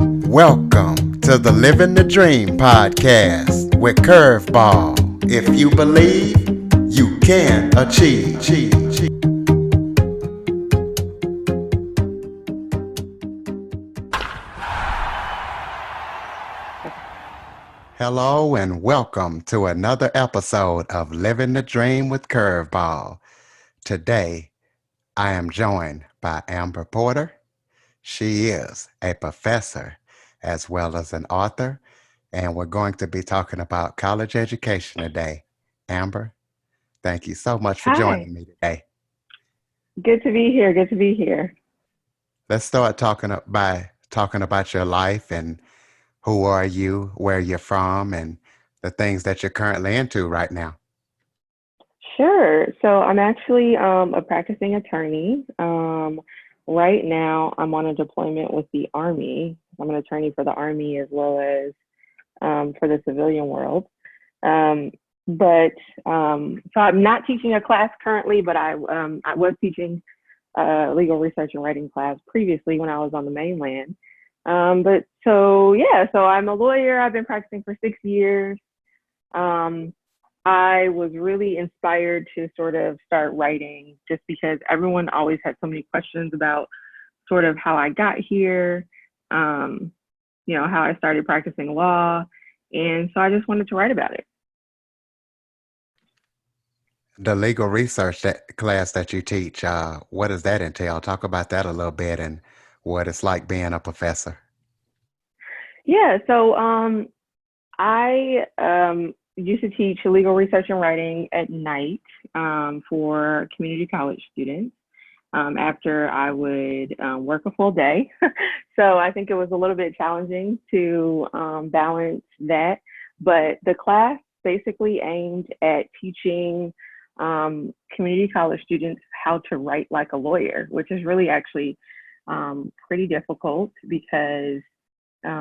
Welcome to the Living the Dream podcast with Curveball. If you believe, you can achieve. Hello and welcome to another episode of Living the Dream with Curveball. Today, I am joined by Amber Porter. She is a professor as well as an author, and we're going to be talking about college education today. Amber, thank you so much for Hi, joining me today. good to be here. Good to be here. Let's start by talking about your life and who are you, where you're from, and the things that you're currently into right now. Sure. So I'm actually a practicing attorney. Right now, I'm on a deployment with the Army. I'm an attorney for the Army as well as for the civilian world. Um, so I'm not teaching a class currently, but I was teaching legal research and writing class previously when I was on the mainland. So I'm a lawyer. I've been practicing for 6 years. Um, I was really inspired to sort of start writing just because everyone always had so many questions about sort of how I got here, um, how I started practicing law. And so I just wanted to write about it. The legal research class that you teach, what does that entail? Talk about that a little bit and what it's like being a professor. Yeah, so I used to teach legal research and writing at night for community college students after I would work a full day. So I think it was a little bit challenging to balance that. But the class basically aimed at teaching community college students how to write like a lawyer, which is really actually pretty difficult because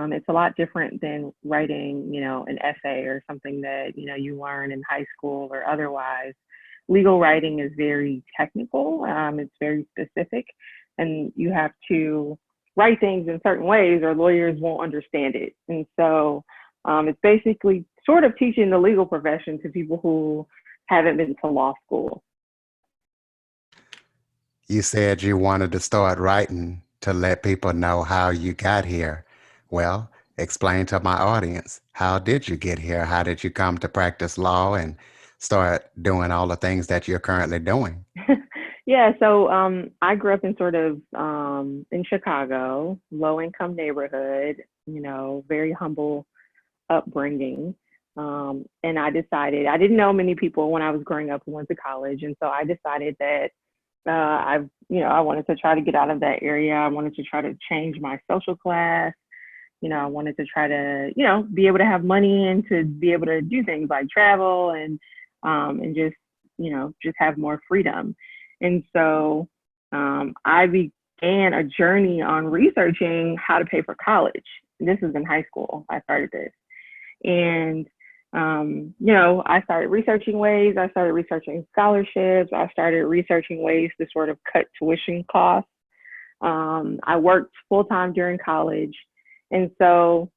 it's a lot different than writing, an essay or something that, you learn in high school or otherwise. Legal writing is very technical. It's very specific, and you have to write things in certain ways or lawyers won't understand it. And so it's basically sort of teaching the legal profession to people who haven't been to law school. You said you wanted to start writing to let people know how you got here. Well, explain to my audience, how did you get here? How did you come to practice law and start doing all the things that you're currently doing? Yeah, so I grew up in sort of in Chicago, low income neighborhood, very humble upbringing. And I decided I didn't know many people when I was growing up who went to college, and so I decided that I wanted to try to get out of that area. I wanted to try to change my social class. I wanted to try to be able to have money and to be able to do things like travel and just have more freedom. And so I began a journey on researching how to pay for college. This was in high school. I started this. And, I started researching ways. I started researching scholarships. I started researching ways to sort of cut tuition costs. I worked full time during college. And so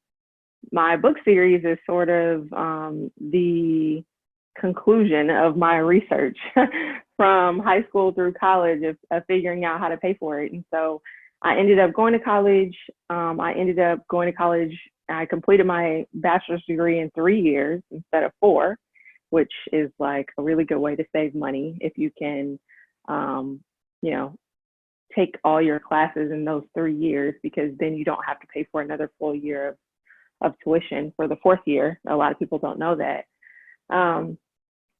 my book series is sort of the conclusion of my research from high school through college of figuring out how to pay for it. And so I ended up going to college. I completed my bachelor's degree in 3 years instead of four, which is like a really good way to save money if you can, um, you know, take all your classes in those 3 years, because then you don't have to pay for another full year of tuition for the fourth year. A lot of people don't know that. Um,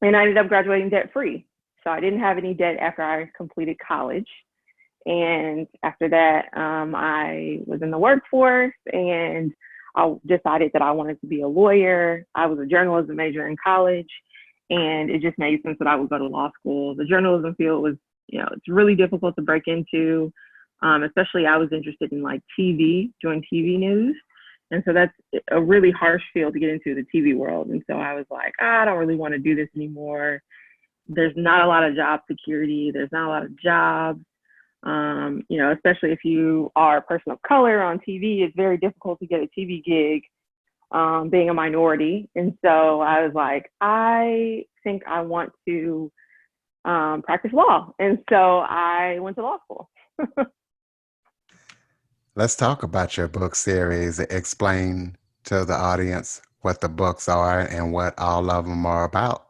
and I ended up graduating debt free. So I didn't have any debt after I completed college. And after that, I was in the workforce and I decided that I wanted to be a lawyer. I was a journalism major in college, and it just made sense that I would go to law school. The journalism field was, it's really difficult to break into. Especially I was interested in like TV, doing TV news. And so that's a really harsh field to get into, the TV world. And so I was like, I don't really want to do this anymore. There's not a lot of job security. There's not a lot of jobs. Especially if you are a person of color on TV, it's very difficult to get a TV gig, being a minority. And so I was like, I think I want to practice law. And so I went to law school. Let's talk about your book series. Explain to the audience what the books are and what all of them are about.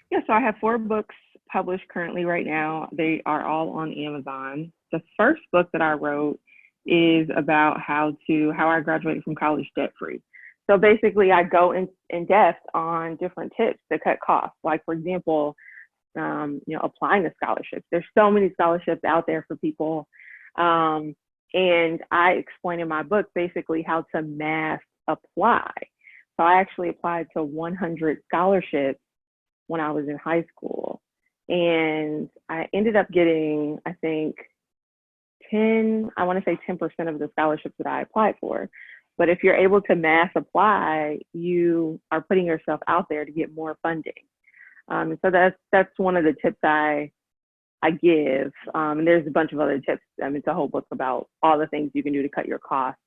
Yeah, so I have 4 books published currently right now. They are all on Amazon. The first book that I wrote is about how I graduated from college debt free. So basically, I go in depth on different tips to cut costs. Like, for example, applying to scholarships. There's so many scholarships out there for people. And I explain in my book basically how to mass apply. So I actually applied to 100 scholarships when I was in high school. And I ended up getting, I think, I want to say 10% of the scholarships that I applied for. But if you're able to mass apply, you are putting yourself out there to get more funding. So that's one of the tips I give. And there's a bunch of other tips. It's a whole book about all the things you can do to cut your costs,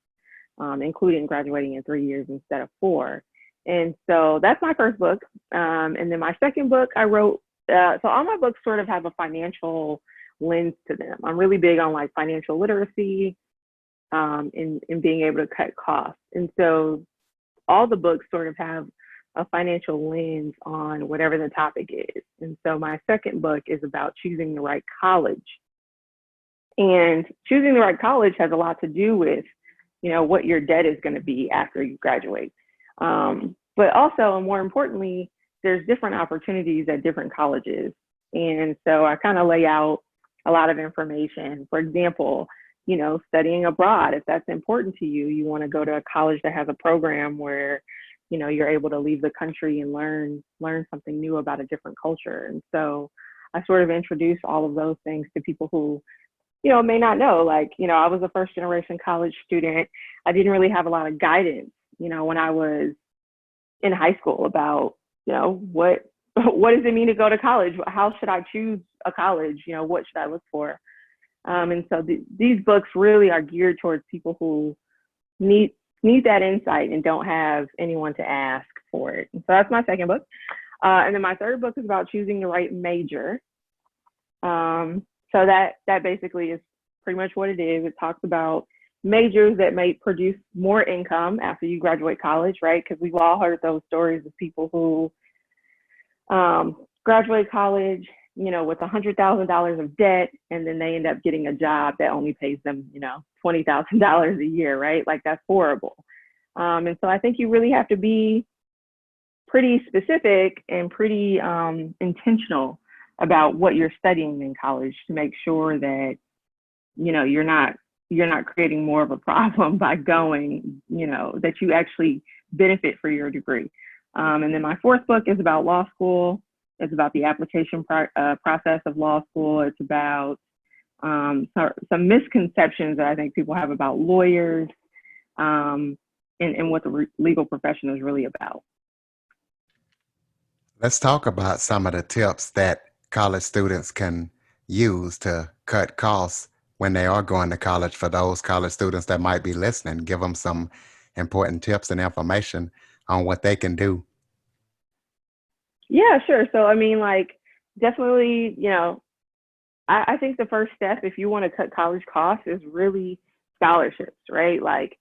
including graduating in 3 years instead of 4. And so that's my first book. And then my second book I wrote, so all my books sort of have a financial lens to them. I'm really big on like financial literacy, in being able to cut costs. And so all the books sort of have a financial lens on whatever the topic is. And so my second book is about choosing the right college. And choosing the right college has a lot to do with, what your debt is going to be after you graduate. But also, and more importantly, there's different opportunities at different colleges. And so I kind of lay out a lot of information. For example, studying abroad, if that's important to you, you want to go to a college that has a program where, you're able to leave the country and learn something new about a different culture. And so I sort of introduce all of those things to people who, may not know. Like, I was a first generation college student. I didn't really have a lot of guidance, when I was in high school about, what does it mean to go to college? How should I choose a college? What should I look for? And so these books really are geared towards people who need that insight and don't have anyone to ask for it. And so that's my second book. And then my third book is about choosing the right major. So that basically is pretty much what it is. It talks about majors that may produce more income after you graduate college, right? Because we've all heard those stories of people who graduate college, with $100,000 of debt, and then they end up getting a job that only pays them, $20,000 a year, right? Like, that's horrible. And so I think you really have to be pretty specific and pretty intentional about what you're studying in college to make sure that, you're not creating more of a problem by going, that you actually benefit for your degree. And then my fourth book is about law school. It's about the application process of law school. It's about some misconceptions that I think people have about lawyers, and what the legal profession is really about. Let's talk about some of the tips that college students can use to cut costs when they are going to college. For those college students that might be listening, give them some important tips and information on what they can do. Yeah, sure. So, like, definitely, I think the first step, if you want to cut college costs, is really scholarships, right? Like,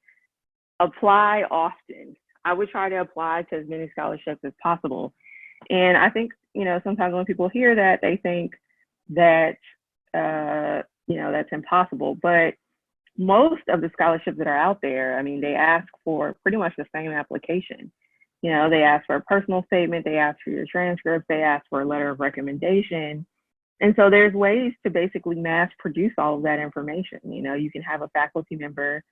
apply often. I would try to apply to as many scholarships as possible. And I think, sometimes when people hear that, they think that, that's impossible. But most of the scholarships that are out there, they ask for pretty much the same application. They ask for a personal statement, they ask for your transcripts, they ask for a letter of recommendation. And so there's ways to basically mass produce all of that information. You can have a faculty member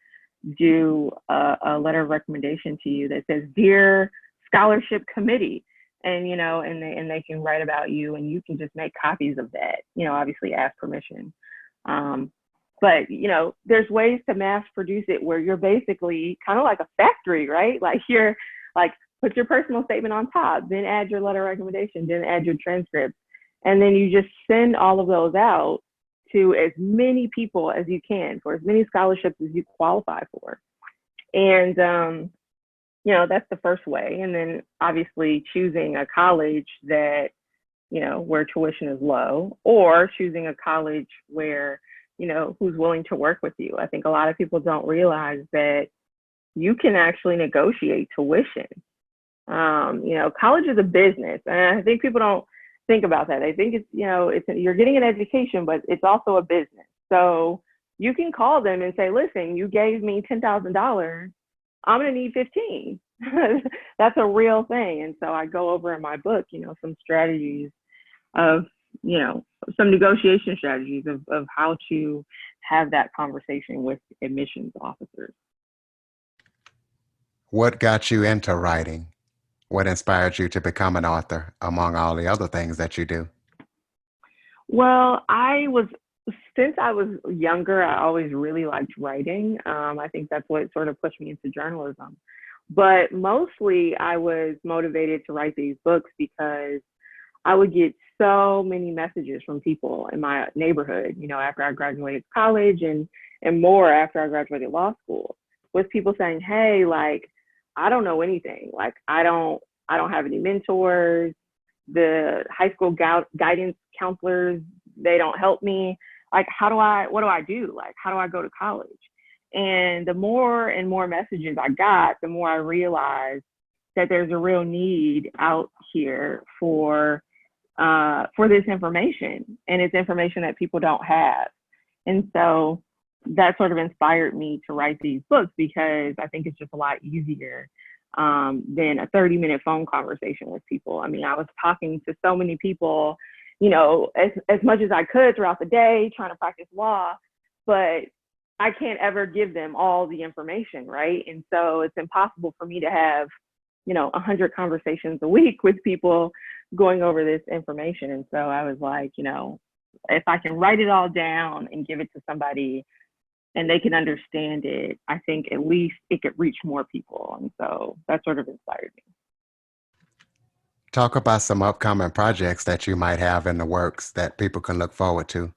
do a letter of recommendation to you that says, "Dear Scholarship Committee," and and they can write about you, and you can just make copies of that. Obviously ask permission. But there's ways to mass produce it where you're basically kind of like a factory, right? Like, you're like, put your personal statement on top, then add your letter of recommendation, then add your transcript, and then you just send all of those out to as many people as you can for as many scholarships as you qualify for. And, that's the first way. And then obviously choosing a college that, where tuition is low, or choosing a college where, who's willing to work with you. I think a lot of people don't realize that you can actually negotiate tuition. College is a business, and I think people don't think about that. They think it's you're getting an education, but it's also a business. So you can call them and say, "Listen, you gave me $10,000. I'm gonna need 15." That's a real thing, and so I go over in my book, some strategies of, you know, some negotiation strategies of how to have that conversation with admissions officers. What got you into writing? What inspired you to become an author, among all the other things that you do? Well, since I was younger, I always really liked writing. I think that's what sort of pushed me into journalism. But mostly, I was motivated to write these books because I would get so many messages from people in my neighborhood, after I graduated college, and more after I graduated law school, with people saying, "Hey, like, I don't know anything. Like, I don't have any mentors. The high school guidance counselors, they don't help me. Like, what do I do? Like, how do I go to college?" And the more and more messages I got, the more I realized that there's a real need out here for this information, and it's information that people don't have. And so that sort of inspired me to write these books, because I think it's just a lot easier than a 30-minute phone conversation with people. I mean, I was talking to so many people, as much as I could throughout the day, trying to practice law, but I can't ever give them all the information, right? And so it's impossible for me to have, 100 conversations a week with people going over this information. And so I was like, if I can write it all down and give it to somebody and they can understand it, I think at least it could reach more people. And so that sort of inspired me. Talk about some upcoming projects that you might have in the works that people can look forward to.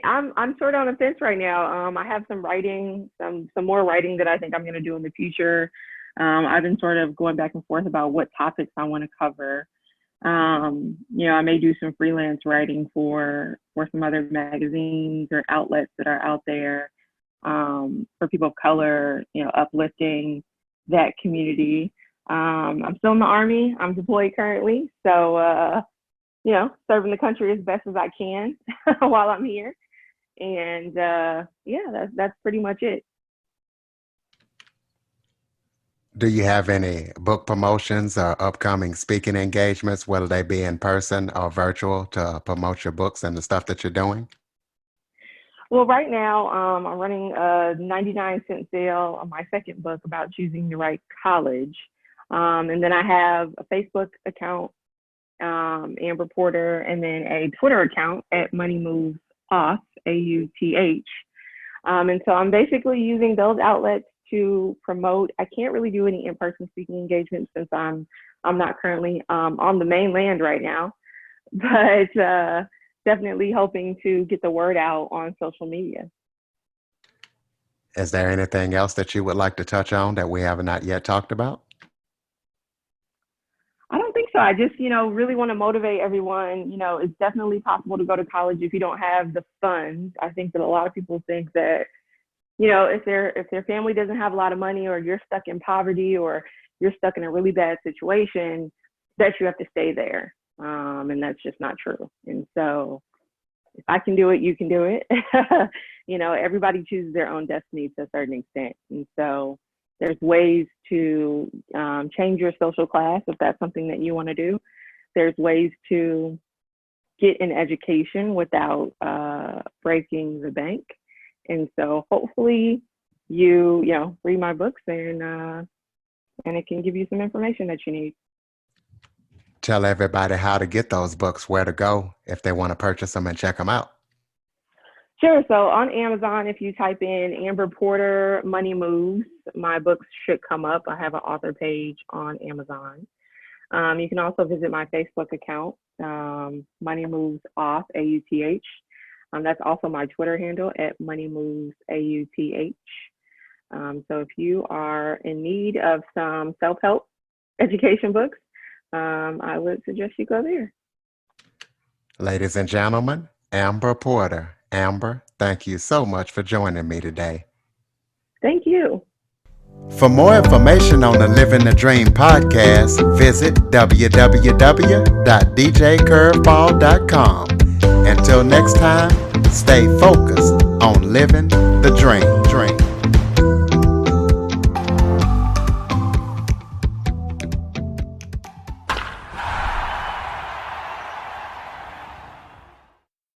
I'm sort of on the fence right now. I have some more writing that I think I'm going to do in the future. I've been sort of going back and forth about what topics I want to cover. I may do some freelance writing for some other magazines or outlets that are out there, for people of color, uplifting that community. I'm still in the Army. I'm deployed currently, so serving the country as best as I can while I'm here. And yeah, that's pretty much it. Do you have any book promotions or upcoming speaking engagements, whether they be in person or virtual, to promote your books and the stuff that you're doing? Well, right now, I'm running a 99-cent sale on my second book about choosing the right college. And then I have a Facebook account, Amber Porter, and then a Twitter account at Money Moves Auth, AUTH. And so I'm basically using those outlets to promote. I can't really do any in-person speaking engagements since I'm not currently on the mainland right now, but definitely hoping to get the word out on social media. Is there anything else that you would like to touch on that we have not yet talked about? I don't think so. I just, really want to motivate everyone. It's definitely possible to go to college if you don't have the funds. I think that a lot of people think that, if their family doesn't have a lot of money, or you're stuck in poverty, or you're stuck in a really bad situation, that you have to stay there. And that's just not true. And so if I can do it, you can do it. Everybody chooses their own destiny to a certain extent. And so there's ways to change your social class if that's something that you want to do. There's ways to get an education without breaking the bank. And so hopefully you read my books, and it can give you some information that you need. Tell everybody how to get those books, where to go if they want to purchase them and check them out. Sure. So on Amazon, if you type in Amber Porter Money Moves, my books should come up. I have an author page on Amazon. You can also visit my Facebook account. Money Moves Off AUTH. That's also my Twitter handle at Money Moves AUTH. So if you are in need of some self help education books, I would suggest you go there. Ladies and gentlemen, Amber Porter. Amber, thank you so much for joining me today. Thank you. For more information on the Living the Dream podcast, visit www.djcurveball.com. Until next time, stay focused on living the dream.